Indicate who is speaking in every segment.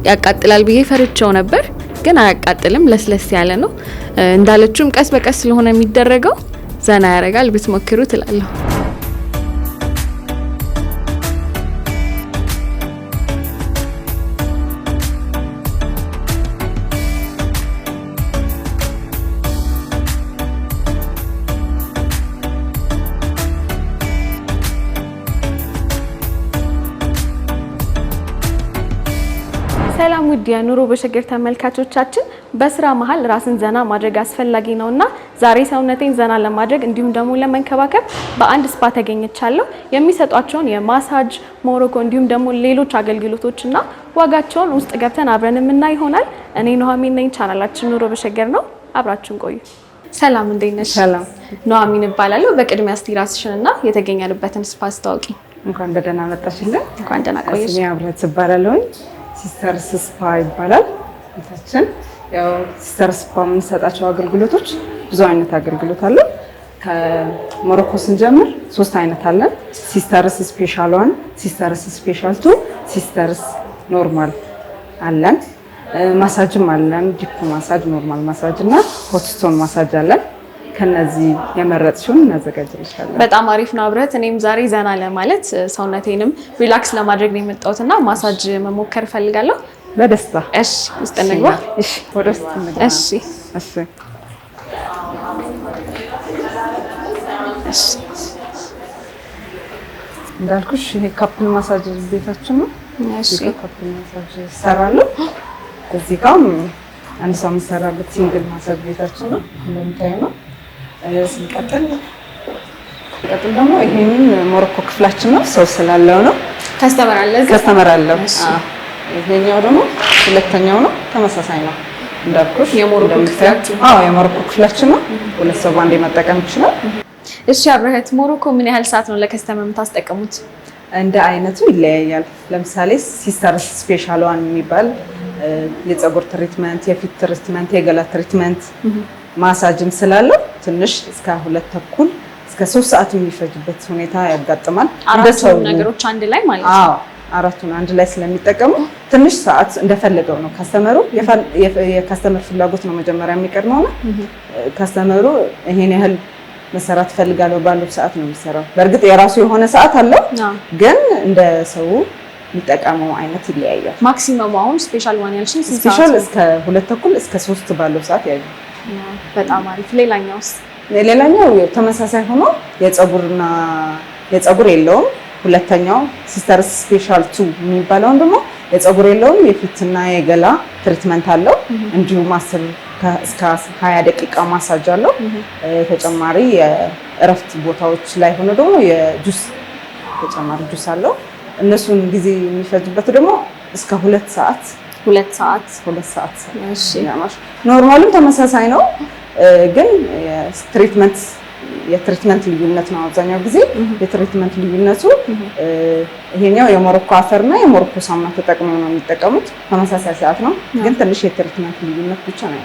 Speaker 1: ያቃጥላል ብዬ ፈርቼው ነበር፣ ግን አያቃጥልም። ለስለስ ያለ ነው። እንዳለችውም ቀስ በቀስ ስለሆነ የሚደረገው ዘና ያረጋል። ብትሞክሩ ትላለሁ። ሰላም ውድ የኑሮ በሸገር ተመልካቾቻችን፣ በስራ መሃል ራስን ዘና ማድረግ አስፈላጊ ነውና ዛሬ ሰውነቴን ዘና ለማድረግ እንዲሁም ደግሞ ለመንከባከብ በአንድ ስፓ ተገኝቻለሁ። የሚሰጧቸውን የማሳጅ ሞሮኮ እንዲሁም ደግሞ ሌሎች አገልግሎቶችና ዋጋቸውን ውስጥ ገብተን አብረን የምናይ ይሆናል። እኔ ኑሐሚን ነኝ። ቻናላችን ኑሮ በሸገር ነው። አብራችሁን ቆዩ። ሰላም፣ እንዴት ነሽ?
Speaker 2: ሰላም፣
Speaker 1: ኑሐሚን እባላለሁ። በቅድሚያ እስቲ ራስሽንና የተገኘንበትን ስፓ አስተዋውቂ።
Speaker 2: እንኳን በደህና መጣሽልን።
Speaker 1: እንኳን ደህና ቆየሽ።
Speaker 2: እኔ አብረት እባላለሁ። ሲስተርስ ስፓ ይባላል ቤታችን። ያው ሲስተርስ ስፓ የምንሰጣቸው አገልግሎቶች ብዙ አይነት አገልግሎት አለ። ከሞሮኮ ስንጀምር 3 አይነት አለን። ሲስተርስ ስፔሻል 1፣ ሲስተርስ ስፔሻል 2፣ ሲስተርስ ኖርማል አለን። ማሳጅም አለን። ዲፕ ማሳጅ፣ ኖርማል ማሳጅ እና ሆትስቶን ማሳጅ አለን። ከነዚህ የመረጥሽውን እናዘጋጅልሻለን።
Speaker 1: በጣም አሪፍ ነው አብረት። እኔም ዛሬ ዘና ለማለት ሰውነቴንም ሪላክስ ለማድረግ ነው የመጣሁትና ማሳጅ መሞከር እፈልጋለሁ።
Speaker 2: በደስታ።
Speaker 1: እሺ፣ ውስጥ እንግባ።
Speaker 2: እሺ፣ ወደ ውስጥ እንግባ።
Speaker 1: እሺ፣
Speaker 2: እሺ፣
Speaker 1: እሺ።
Speaker 2: እንዳልኩሽ ይሄ ካፕል ማሳጅ ቤታችን ነው።
Speaker 1: እሺ፣
Speaker 2: ካፕል ማሳጅ ይሰራሉ። እዚህ ጋር አንድ ሰው የሚሰራበት ሲንግል ማሳጅ ቤታችን ነው። እንደምታዩ ነው። ስንቀጥል ደግሞ ይሄንን ሞሮኮ ክፍላችን ነው። ሰው ስላለው ነው።
Speaker 1: ከስተመር አለ እዚህ?
Speaker 2: ከስተመር አለው። ይሄኛው ደግሞ ሁለተኛው ነው። ተመሳሳይ ነው እንዳልኩሽ
Speaker 1: የሞሮኮ ክፍላችን።
Speaker 2: የሞሮኮ ክፍላችን ነው። ሁለት ሰው ባንዴ መጠቀም ይችላል።
Speaker 1: እሺ አብረህት፣ ሞሮኮ ምን ያህል ሰዓት ነው ለከስተመር የምታስጠቀሙት?
Speaker 2: እንደ አይነቱ ይለያያል። ለምሳሌ ሲስተርስ ስፔሻል 1 የሚባል የፀጉር ትሪትመንት፣ የፊት ትሪትመንት፣ የገላ ትሪትመንት ማሳጅም ስላለው ትንሽ እስከ 2 ተኩል እስከ 3 ሰዓት የሚፈጅበት ሁኔታ ያጋጥማል።
Speaker 1: አራቱ ነገሮች አንድ ላይ ማለት ነው።
Speaker 2: አራቱን አንድ ላይ ስለሚጠቀሙ ትንሽ ሰዓት እንደፈለገው ነው። ከስተመሩ የከስተመር ፍላጎት ነው መጀመሪያ የሚቀድመው ነው። ከስተመሩ ይሄን ያህል መሰራት ፈልጋለሁ ባለው ሰዓት ነው የሚሰራው። በእርግጥ የራሱ የሆነ ሰዓት አለው፣ ግን እንደ ሰው የሚጠቀመው አይነት ይለያያል።
Speaker 1: ማክሲመሙ አሁን ስፔሻል 1 ያልሽኝ
Speaker 2: ስፔሻል እስከ 2 ተኩል እስከ 3 ባለው ሰዓት ያዩ።
Speaker 1: በጣም አሪፍ። ሌላኛውስ?
Speaker 2: ሌላኛው ተመሳሳይ ሆኖ የፀጉር የለውም። ሁለተኛው ሲስተርስ ስፔሻል 2 የሚባለው ደግሞ የፀጉር የለውም፣ የፊትና የገላ ትሪትመንት አለው። እንዲሁም 10 እስከ 20 ደቂቃ ማሳጅ አለው። ተጨማሪ የእረፍት ቦታዎች ላይ ሆኖ ደግሞ የጁስ ተጨማሪ ጁስ አለው። እነሱን ጊዜ የሚፈጅበት ደግሞ እስከ 2 ሰዓት።
Speaker 1: እሺ፣
Speaker 2: ኖርማልም ተመሳሳይ ነው፣ ግን የትሪትመንት ልዩነት ነው። አብዛኛው ጊዜ የትሪትመንት ልዩነቱ ይሄኛው የሞሮኮ አፈርና የሞሮኮ ሳሙና ተጠቅመው ነው የሚጠቀሙት። ተመሳሳይ ሰዓት ነው፣ ግን ትንሽ የትሪትመንት ልዩነት ብቻ ነው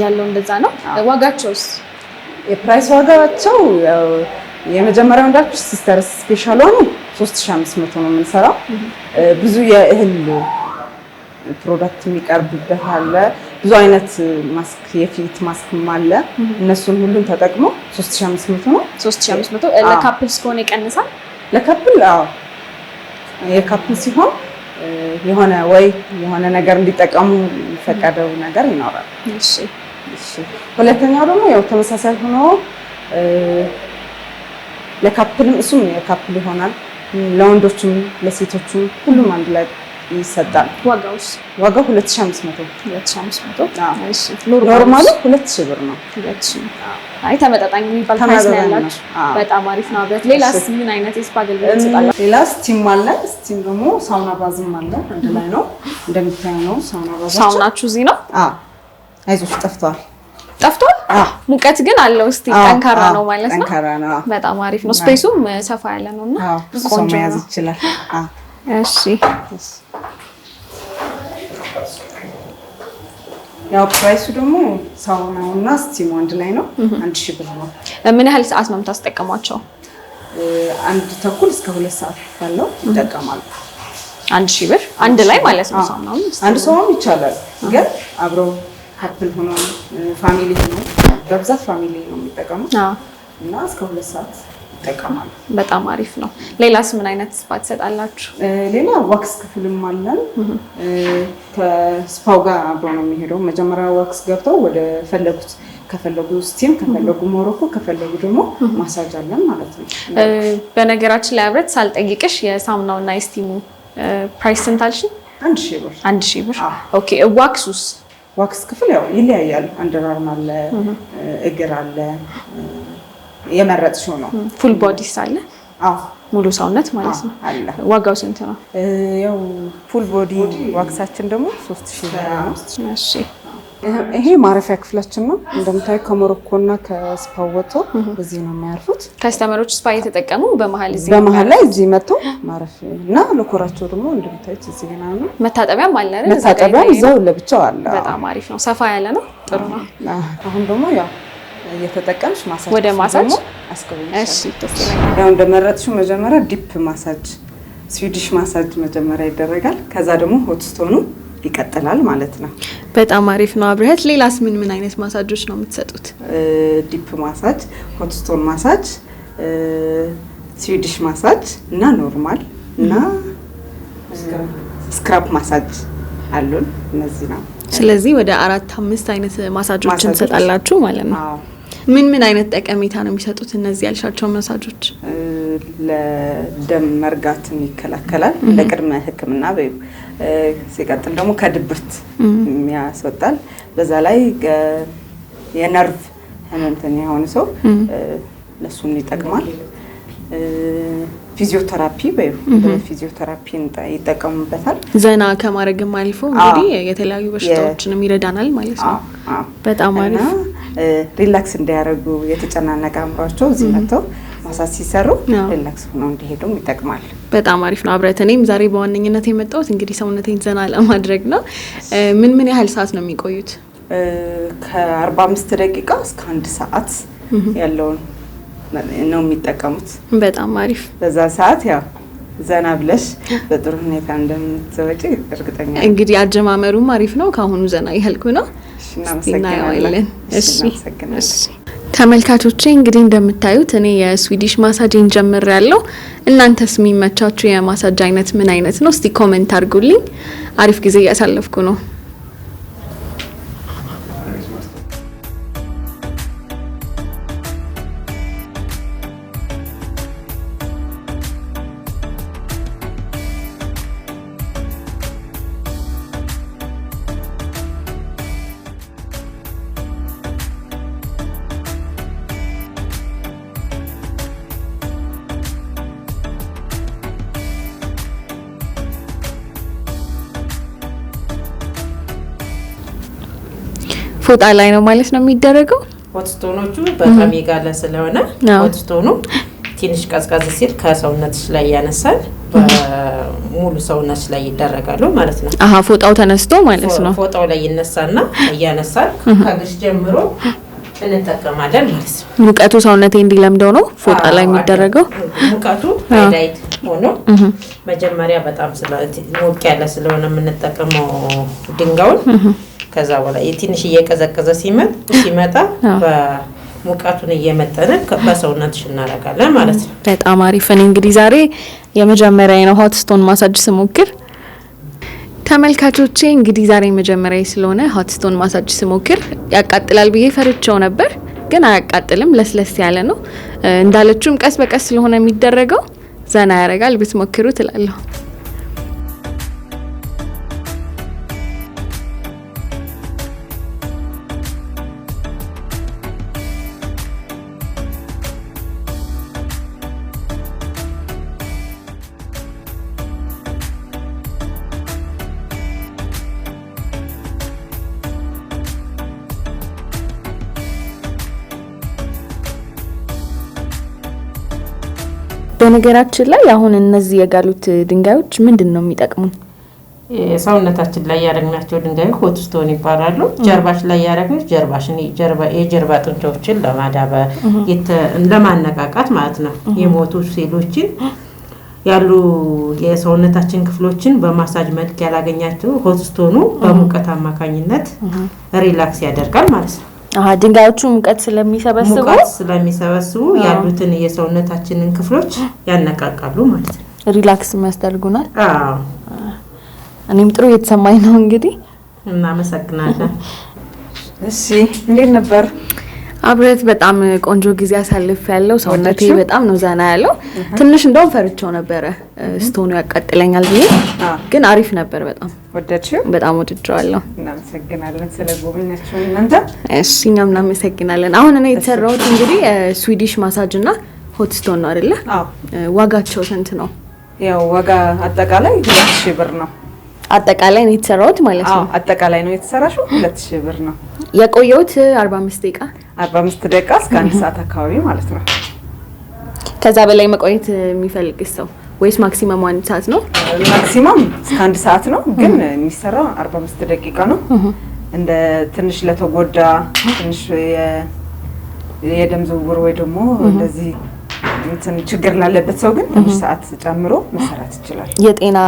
Speaker 1: ያለው። እንደዛ ነው። ዋጋቸውስ?
Speaker 2: የፕራይስ ዋጋቸው የመጀመሪያው እንዳልኩሽ ሲስተርስ ስፔሻል 1 3500 ነው የምንሰራው። ብዙ የእህል ፕሮዳክት የሚቀርብበት አለ። ብዙ አይነት ማስክ፣ የፊት ማስክም አለ። እነሱን ሁሉን ተጠቅሞ 3500 ነው።
Speaker 1: 3500 ለካፕል እስከሆነ ይቀንሳል።
Speaker 2: ለካፕል የካፕል ሲሆን የሆነ ነገር እንዲጠቀሙ የሚፈቀደው ነገር ይኖራል።
Speaker 1: እሺ፣
Speaker 2: ሁለተኛው ደግሞ ያው ተመሳሳይ ሆኖ ለካፕልም እሱም የካፕል ይሆናል። ለወንዶችም ለሴቶችም ሁሉም አንድ ላይ ይሰጣል። ዋጋው 2500። እሺ፣ ኖርማሉ 2000 ብር ነው።
Speaker 1: 2000። አይ ተመጣጣኝ የሚባል ፕራይስ ነው ያላችሁ። በጣም አሪፍ ነው አብረት። ሌላስ ምን አይነት የስፓ አገልግሎት ይሰጣል?
Speaker 2: ሌላ ስቲም አለ። ስቲም ደግሞ ሳውና ባዝም አለ። አንድ ላይ ነው እንደምታዩ ነው። ሳውና ባዝ።
Speaker 1: ሳውናችሁ እዚህ ነው?
Speaker 2: አይዞሽ ጠፍቷል።
Speaker 1: ሙቀት ግን አለው። እስቲ ጠንካራ ነው ማለት ነው።
Speaker 2: ጠንካራ ነው።
Speaker 1: በጣም አሪፍ ነው። ስፔሱም ሰፋ ያለ ነውና
Speaker 2: ብዙ ሰው መያዝ ይችላል።
Speaker 1: እሺ፣
Speaker 2: ያው ፕራይሱ ደግሞ ሳውናውና ስቲሙ አንድ ላይ ነው። 1000 ብር ነው።
Speaker 1: ምን ያህል ሰዓት ነው የምታስጠቀሟቸው?
Speaker 2: 1 ተኩል እስከ 2 ሰዓት ባለው ይጠቀማሉ።
Speaker 1: 1000 ብር አንድ ላይ ማለት ነው። ሳውናው
Speaker 2: አንድ ሰውም ይቻላል፣ ግን አብረው ካፕል ሆኖ ፋሚሊ ሆኖ በብዛት ፋሚሊ ነው የሚጠቀሙት እና እስከ 2 ሰዓት ይጠቀማሉ።
Speaker 1: በጣም አሪፍ ነው። ሌላስ ምን አይነት ስፓ ትሰጣላችሁ?
Speaker 2: ሌላ ዋክስ ክፍልም አለን። ከስፓው ጋር አብሮ ነው የሚሄደው። መጀመሪያ ዋክስ ገብተው ወደ ፈለጉት ከፈለጉ ስቲም ከፈለጉ ሞሮኮ ከፈለጉ ደግሞ ማሳጅ አለን ማለት ነው።
Speaker 1: በነገራችን ላይ አብረት ሳልጠይቅሽ የሳሙናውና የስቲሙ ፕራይስ ስንት አልሽኝ?
Speaker 2: 1000 ብር።
Speaker 1: 1000 ብር። ኦኬ። ዋክሱስ?
Speaker 2: ዋክስ ክፍል ያው ይለያያል። አንደርአርም አለ፣ እግር አለ፣ የመረጥሽው ነው።
Speaker 1: ፉል ቦዲስ አለ?
Speaker 2: አዎ
Speaker 1: ሙሉ ሰውነት ማለት ነው።
Speaker 2: አለ።
Speaker 1: ዋጋው ስንት ነው?
Speaker 2: ያው ፉል ቦዲ ዋክሳችን ደግሞ 3000 ብር ነው።
Speaker 1: እሺ።
Speaker 2: ይሄ ማረፊያ ክፍላችን ነው። እንደምታዩ ከሞሮኮና ከስፓው ወጥተው እዚህ ነው የሚያርፉት።
Speaker 1: ከስተመሮች ስፓ እየተጠቀሙ በመሀል
Speaker 2: ላይ እዚህ መጥተው ማረፍ እና ለኮራቸው ደግሞ እንደምታዩት እዚህ ገና ነው።
Speaker 1: መታጠቢያም አለ አይደል?
Speaker 2: መታጠቢያም እዛው ለብቻው አለ።
Speaker 1: በጣም አሪፍ ነው። ሰፋ ያለ ነው። ጥሩ ነው።
Speaker 2: አሁን ደግሞ ያው እየተጠቀምሽ ማሳጅ
Speaker 1: ወደ ማሳጅ
Speaker 2: አስገቡኝ።
Speaker 1: እሺ። ተስተካክለ
Speaker 2: ያው እንደመረጥሽው መጀመሪያ ዲፕ ማሳጅ ስዊዲሽ ማሳጅ መጀመሪያ ይደረጋል። ከዛ ደግሞ ሆት ስቶኑ ይቀጥላል ማለት ነው።
Speaker 1: በጣም አሪፍ ነው። አብረህት ሌላስ ምን አይነት ማሳጆች ነው የምትሰጡት?
Speaker 2: ዲፕ ማሳጅ፣ ሆት ስቶን ማሳጅ፣ ስዊዲሽ ማሳጅ እና ኖርማል እና ስክራፕ ማሳጅ አሉን። እነዚህ ነው።
Speaker 1: ስለዚህ ወደ 4-5 አይነት ማሳጆችን ትሰጣላችሁ ማለት ነው። ምን አይነት ጠቀሜታ ነው የሚሰጡት እነዚህ ያልሻቸው ማሳጆች? ለደም መርጋትን ይከላከላል፣ ለቅድመ ሕክምና በዩ። ሲቀጥል ደግሞ ከድብርት የሚያስወጣል። በዛ ላይ የነርቭ ህመምተኛ የሆነ ሰው ለሱም ይጠቅማል። ፊዚዮቴራፒ በዩ ፊዚዮቴራፒ ይጠቀሙበታል። ዘና ከማድረግም አልፎ እንግዲህ የተለያዩ በሽታዎችንም ይረዳናል ማለት ነው። በጣም አሪፍ። ሪላክስ እንዲያደርጉ የተጨናነቀ አእምሯቸው እዚህ መጥተው ማሳጅ ሲሰሩ ሪላክስ ሆነው እንዲሄዱም ይጠቅማል። በጣም አሪፍ ነው። አብረት እኔም ዛሬ በዋነኝነት የመጣሁት እንግዲህ ሰውነቴን ዘና ለማድረግ ነው። ምን ያህል ሰዓት ነው የሚቆዩት? ከ45 ደቂቃ እስከ 1 ሰዓት ያለውን ነው የሚጠቀሙት። በጣም አሪፍ። በዛ ሰዓት ያው ዘና ብለሽ በጥሩ ሁኔታ እንደምትወጪ እርግጠኛ ነኝ። እንግዲህ አጀማመሩም አሪፍ ነው። ካሁኑ ዘና ያልኩ ነው። እናየዋለን። እሺ ተመልካቾቼ እንግዲህ እንደምታዩት እኔ የስዊዲሽ ማሳጅን ጀምሬያለሁ። እናንተስ የሚመቻችሁ የማሳጅ አይነት ምን አይነት ነው? እስቲ ኮሜንት አድርጉልኝ። አሪፍ ጊዜ እያሳለፍኩ ነው። ፎጣ ላይ ነው ማለት ነው የሚደረገው። ሆት ስቶኖቹ በጣም የጋለ ስለሆነ ሆት ስቶኑ ትንሽ ቀዝቀዝ ሲል ከሰውነትሽ ላይ ያነሳል፣ በሙሉ ሰውነትሽ ላይ ይደረጋሉ ማለት ነው። ፎጣው ተነስቶ ማለት ነው። ፎጣው ላይ ይነሳና ያነሳል። ከግሽ ጀምሮ እንጠቀማለን ማለት ነው። ሙቀቱ ሰውነቴ እንዲለምደው ነው ፎጣ ላይ የሚደረገው። ሙቀቱ ዳይት ሆኖ መጀመሪያ በጣም ሞቅ ያለ ስለሆነ የምንጠቀመው ድንጋዩን ከዛ በኋላ የትንሽ እየቀዘቀዘ ሲመጣ በሙቀቱን እየመጠነ በሰውነትሽ እናደርጋለን ማለት ነው። በጣም አሪፍ። እኔ እንግዲህ ዛሬ የመጀመሪያ ነው ሆት ስቶን ማሳጅ ስሞክር። ተመልካቾቼ እንግዲህ ዛሬ መጀመሪያ ስለሆነ ሆት ስቶን ማሳጅ ስሞክር ያቃጥላል ብዬ ፈርቼው ነበር፣ ግን አያቃጥልም። ለስለስ ያለ ነው። እንዳለችውም ቀስ በቀስ ስለሆነ የሚደረገው ዘና ያደርጋል። ብትሞክሩ ትላለሁ። በነገራችን ላይ አሁን እነዚህ የጋሉት ድንጋዮች ምንድነው የሚጠቅሙን? ሰውነታችን ላይ ያደረግናቸው ድንጋዮች ሆት ስቶን ይባላሉ። ጀርባሽ ላይ ያደረግነው የጀርባ ጡንቻዎችን ለማዳበር ለማነቃቃት ማለት ነው። የሞቱ ሴሎችን
Speaker 3: ያሉ የሰውነታችን ክፍሎችን በማሳጅ መልክ ያላገኛቸው ሆት ስቶኑ በሙቀት አማካኝነት ሪላክስ ያደርጋል ማለት ነው።
Speaker 1: ድንጋዮቹ ሙቀት ስለሚሰበስቡ
Speaker 3: ያሉትን የሰውነታችንን ክፍሎች ያነቃቃሉ ማለት ነው።
Speaker 1: ሪላክስ የሚያስደርጉናል። እኔም ጥሩ እየተሰማኝ ነው። እንግዲህ
Speaker 3: እናመሰግናለን።
Speaker 2: እሺ እንዴት ነበር?
Speaker 1: አብረት በጣም ቆንጆ ጊዜ አሳልፍ ያለው ሰውነቴ በጣም ነው ዘና ያለው። ትንሽ እንደውም ፈርቼው ነበረ ስቶኑ ያቃጥለኛል ብዬ፣ ግን አሪፍ ነበር። በጣም
Speaker 2: ወደድሽው?
Speaker 1: በጣም ወድጄዋለሁ።
Speaker 2: እናመሰግናለን ስለጎበኛችሁ እናንተ።
Speaker 1: እሺ እኛም እናመሰግናለን። አሁን እኔ የተሰራሁት እንግዲህ ስዊዲሽ ማሳጅ እና ሆት ስቶን ነው አይደለ? ዋጋቸው ስንት ነው?
Speaker 2: ያው ዋጋ አጠቃላይ 2000 ብር ነው።
Speaker 1: አጠቃላይ ነው የተሰራሁት ማለት ነው?
Speaker 2: አጠቃላይ ነው የተሰራሽው 2000 ብር ነው።
Speaker 1: የቆየሁት 45 ደቂቃ
Speaker 2: እስከ 1 ሰዓት አካባቢ ማለት ነው።
Speaker 1: ከዛ በላይ መቆየት የሚፈልግ ሰው ወይስ ማክሲመም 1 ሰዓት ነው?
Speaker 2: ማክሲመም እስከ 1 ሰዓት ነው፣ ግን የሚሰራው 45 ደቂቃ ነው። እንደ ትንሽ ለተጎዳ ትንሽ የደም ዝውውር ወይ ደግሞ እንደዚህ እንትን ችግር ላለበት ሰው ግን ትንሽ ሰዓት ጨምሮ መሰራት ይችላል።
Speaker 1: የጤና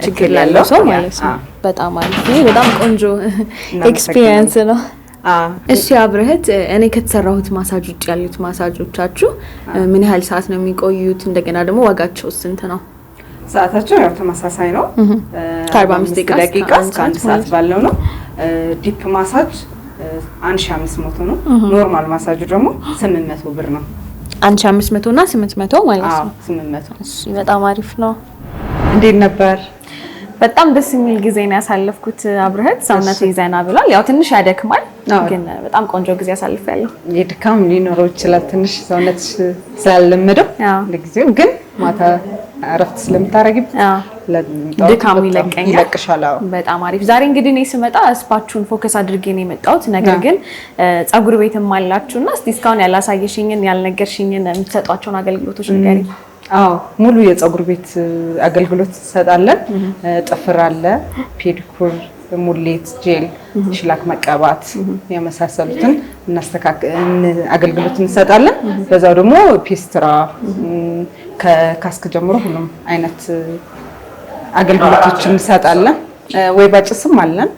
Speaker 1: ችግር ላለው ሰው ማለት ነው። በጣም አሪፍ ነው። በጣም ቆንጆ ኤክስፒሪየንስ ነው። እሺ አብረህት፣ እኔ ከተሰራሁት ማሳጅ ውጭ ያሉት ማሳጆቻችሁ ምን ያህል ሰዓት ነው የሚቆዩት? እንደገና ደግሞ ዋጋቸው ስንት ነው?
Speaker 2: ሰዓታቸው ያው ተመሳሳይ ነው።
Speaker 1: ከ45 ደቂቃ
Speaker 2: እስከ 1 ሰዓት ባለው ነው። ዲፕ ማሳጅ 1500 ነው። ኖርማል ማሳጅ ደግሞ 800 ብር ነው።
Speaker 1: 1500 እና 800 ማለት ነው።
Speaker 2: 800።
Speaker 1: እሺ በጣም አሪፍ ነው።
Speaker 2: እንዴት ነበር?
Speaker 1: በጣም ደስ የሚል ጊዜ ነው ያሳለፍኩት አብረህት። ሰውነቴ ዘና ብሏል። ያው ትንሽ ያደክማል፣ ግን በጣም ቆንጆ ጊዜ አሳልፌያለሁ።
Speaker 2: የድካም ሊኖረው ይችላል ትንሽ ሰውነትሽ ስላለመደው ለጊዜው፣ ግን ማታ እረፍት ስለምታረጊበት
Speaker 1: ድካሙ ይለቀሻል።
Speaker 2: አዎ
Speaker 1: በጣም አሪፍ። ዛሬ እንግዲህ እኔ ስመጣ ስፓችሁን ፎከስ አድርጌ ነው የመጣሁት። ነገር ግን ፀጉር ቤትም አላችሁና እስቲ እስካሁን ያላሳየሽኝን ያልነገርሽኝን የምትሰጧቸውን አገልግሎቶች ንገሪኝ።
Speaker 2: ሙሉ የፀጉር ቤት አገልግሎት እንሰጣለን። ጥፍር አለ፣ ፔዲኩር፣ ሙሌት፣ ጄል፣ ሽላክ መቀባት የመሳሰሉትን አገልግሎት እንሰጣለን። በዛው ደግሞ ፔስትራ ከካስክ ጀምሮ ሁሉም አይነት አገልግሎቶችን እንሰጣለን። ወይባ ጭስም አለን።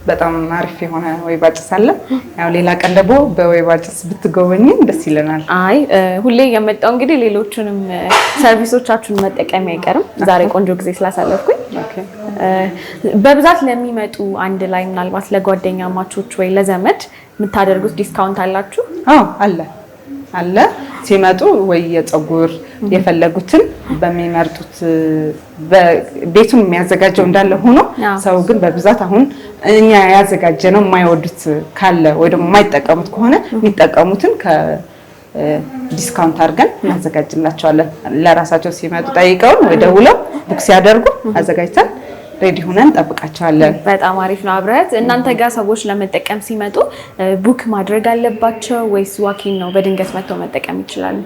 Speaker 2: በጣም አሪፍ የሆነ ወይባ ጭስ አለ። ያው ሌላ ቀን ደግሞ በወይባ ጭስ ብትጎበኝ ደስ ይለናል።
Speaker 1: አይ ሁሌ የመጣው እንግዲህ ሌሎችንም ሰርቪሶቻችሁን መጠቀም አይቀርም። ዛሬ ቆንጆ ጊዜ ስላሳለፍኩኝ በብዛት ለሚመጡ አንድ ላይ ምናልባት ለጓደኛ ማቾች ወይ ለዘመድ የምታደርጉት ዲስካውንት አላችሁ?
Speaker 2: አለ ሲመጡ ወይ የፀጉር የፈለጉትን በሚመርጡት ቤቱን የሚያዘጋጀው እንዳለ ሆኖ ሰው ግን በብዛት አሁን እኛ ያዘጋጀነው የማይወዱት ካለ ወይ ደግሞ የማይጠቀሙት ከሆነ የሚጠቀሙትን ከዲስካውንት አድርገን እናዘጋጅላቸዋለን። ለራሳቸው ሲመጡ ጠይቀውን ወይ ደውለው ቡክ ሲያደርጉ አዘጋጅተን ሬዲ ሆነን እንጠብቃቸዋለን።
Speaker 1: በጣም አሪፍ ነው። አብረህት እናንተ ጋር ሰዎች ለመጠቀም ሲመጡ ቡክ ማድረግ አለባቸው ወይስ ዋኪን ነው? በድንገት መጥተው መጠቀም ይችላሉ?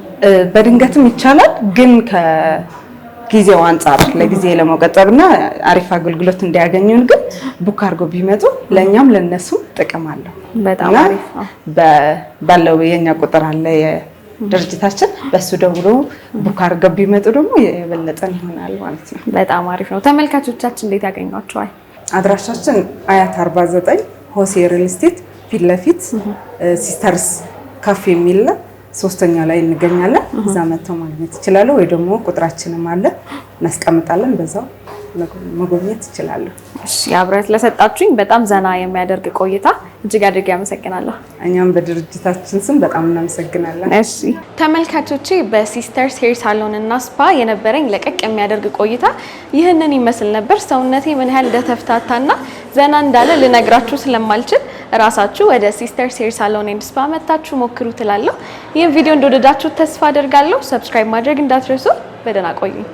Speaker 2: በድንገትም ይቻላል፣ ግን ከጊዜው አንጻር ለጊዜ ለመቆጠብና አሪፍ አገልግሎት እንዲያገኙን ግን ቡክ አድርገው ቢመጡ ለእኛም ለነሱም ጥቅም አለው።
Speaker 1: በጣም አሪፍ ነው።
Speaker 2: ባለው የኛ ቁጥር አለ ድርጅታችን፣ በሱ ደውሎ ቡክ አድርገው ቢመጡ ደግሞ የበለጠን ይሆናል ማለት ነው።
Speaker 1: በጣም አሪፍ ነው። ተመልካቾቻችን እንዴት ያገኟቸዋል?
Speaker 2: አድራሻችን አያት 49 ሆሴ ሪል ስቴት ፊት ለፊት ሲስተርስ ካፌ የሚል 3ኛ ላይ እንገኛለን። እዛ መጥተው ማግኘት ይችላሉ፣ ወይ ደግሞ ቁጥራችንም አለ እናስቀምጣለን፣ በዛው መጎብኘት ይችላሉ።
Speaker 1: እሺ አብረህት ለሰጣችሁኝ በጣም ዘና የሚያደርግ ቆይታ እጅግ አድርጌ አመሰግናለሁ።
Speaker 2: እኛም በድርጅታችን ስም በጣም እናመሰግናለን።
Speaker 1: እሺ ተመልካቾቼ በሲስተርስ ሄር ሳሎን እና ስፓ የነበረኝ ለቀቅ የሚያደርግ ቆይታ ይህንን ይመስል ነበር። ሰውነቴ ምን ያህል እንደተፍታታና ዘና እንዳለ ልነግራችሁ ስለማልችል ራሳችሁ ወደ ሲስተርስ ሄር ሳሎን ኤንድ ስፓ መታችሁ ሞክሩ ትላለሁ። ይህን ቪዲዮ እንደወደዳችሁ ተስፋ አደርጋለሁ። ሰብስክራይብ ማድረግ እንዳትረሱ። በደህና ቆዩኝ።